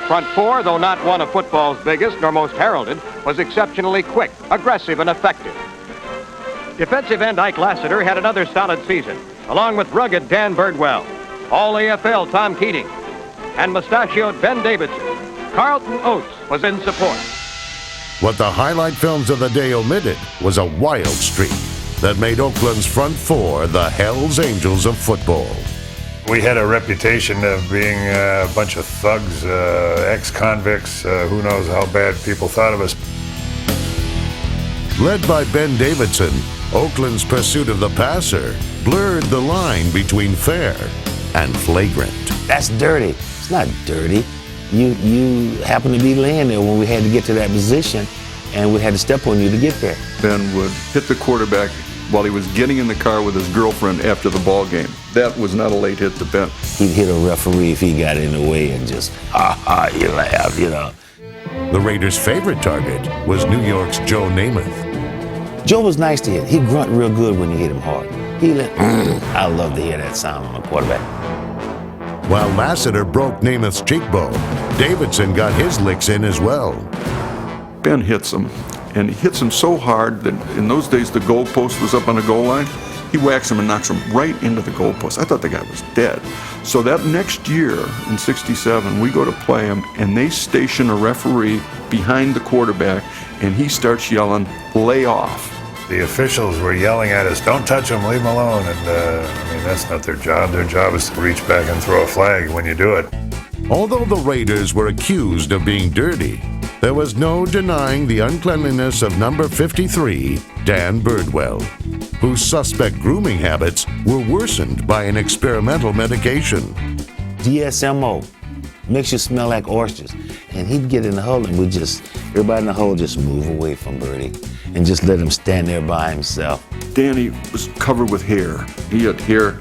Front four, though not one of football's biggest nor most heralded, was exceptionally quick, aggressive, and effective. Defensive end Ike Lassiter had another solid season, along with rugged Dan Birdwell, All-AFL Tom Keating, and mustachioed Ben Davidson. Carlton Oates was in support. What the highlight films of the day omitted was a wild streak that made Oakland's front four the Hells Angels of football. We had a reputation of being a bunch of thugs, ex-convicts, who knows how bad people thought of us. Led by Ben Davidson, Oakland's pursuit of the passer blurred the line between fair and flagrant. That's dirty. It's not dirty. You happened to be laying there when we had to get to that position, and we had to step on you to get there. Ben would hit the quarterback while he was getting in the car with his girlfriend after the ball game. That was not a late hit to Ben. He'd hit a referee if he got in the way and just, you laugh, you know. The Raiders' favorite target was New York's Joe Namath. Joe was nice to hit. He grunt real good when you hit him hard. He let, I love to hear that sound on a quarterback. While Lassiter broke Namath's cheekbone, Davidson got his licks in as well. Ben hits him, and he hits him so hard that in those days the goalpost was up on the goal line. He whacks him and knocks him right into the goalpost. I thought the guy was dead. So that next year, in '67, we go to play him, and they station a referee behind the quarterback, and he starts yelling, "Lay off." The officials were yelling at us, "Don't touch him, leave him alone." And I mean, that's not their job. Their job is to reach back and throw a flag when you do it. Although the Raiders were accused of being dirty, there was no denying the uncleanliness of number 53, Dan Birdwell, whose suspect grooming habits were worsened by an experimental medication. DSMO makes you smell like oysters. And he'd get in the hole, and everybody in the hole just move away from Birdie and just let him stand there by himself. Danny was covered with hair. He had hair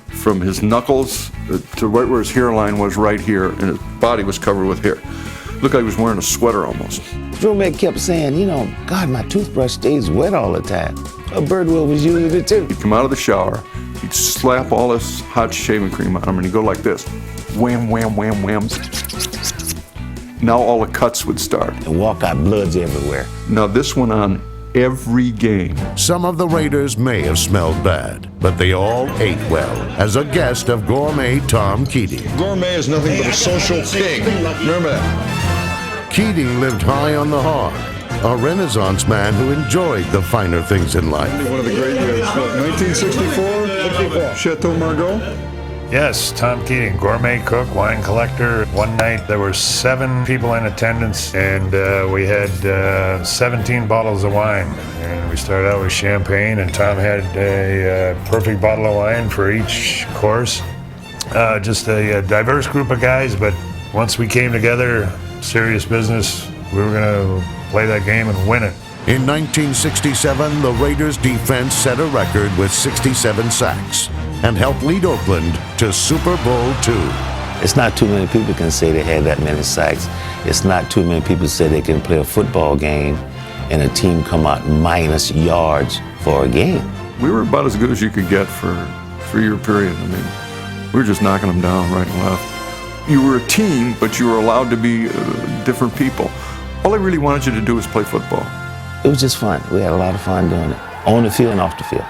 from his knuckles to right where his hairline was right here, and his body was covered with hair. Looked like he was wearing a sweater almost. His roommate kept saying, you know, God, my toothbrush stays wet all the time. Birdwell was using it too. He'd come out of the shower, he'd slap all this hot shaving cream on him, and he'd go like this. Wham, wham, wham, wham. Now all the cuts would start. And walk out bloods everywhere. Now this went on every game. Some of the Raiders may have smelled bad, but they all ate well, as a guest of gourmet Tom Keating. Gourmet is nothing but a social pig. Remember that. Keating lived high on the hog, a Renaissance man who enjoyed the finer things in life. One of the great years, 1964, Chateau Margaux. Yes, Tom Keating, gourmet cook, wine collector. One night there were 7 people in attendance, and we had 17 bottles of wine. And we started out with champagne, and Tom had a perfect bottle of wine for each course. Just a diverse group of guys, but once we came together, serious business, we were going to play that game and win it. In 1967, the Raiders' defense set a record with 67 sacks and helped lead Oakland to Super Bowl II. It's not too many people can say they had that many sacks. It's not too many people say they can play a football game and a team come out minus yards for a game. We were about as good as you could get for a 3-year period. I mean, we were just knocking them down right and left. You were a team, but you were allowed to be different people. All they really wanted you to do was play football. It was just fun. We had a lot of fun doing it, on the field and off the field.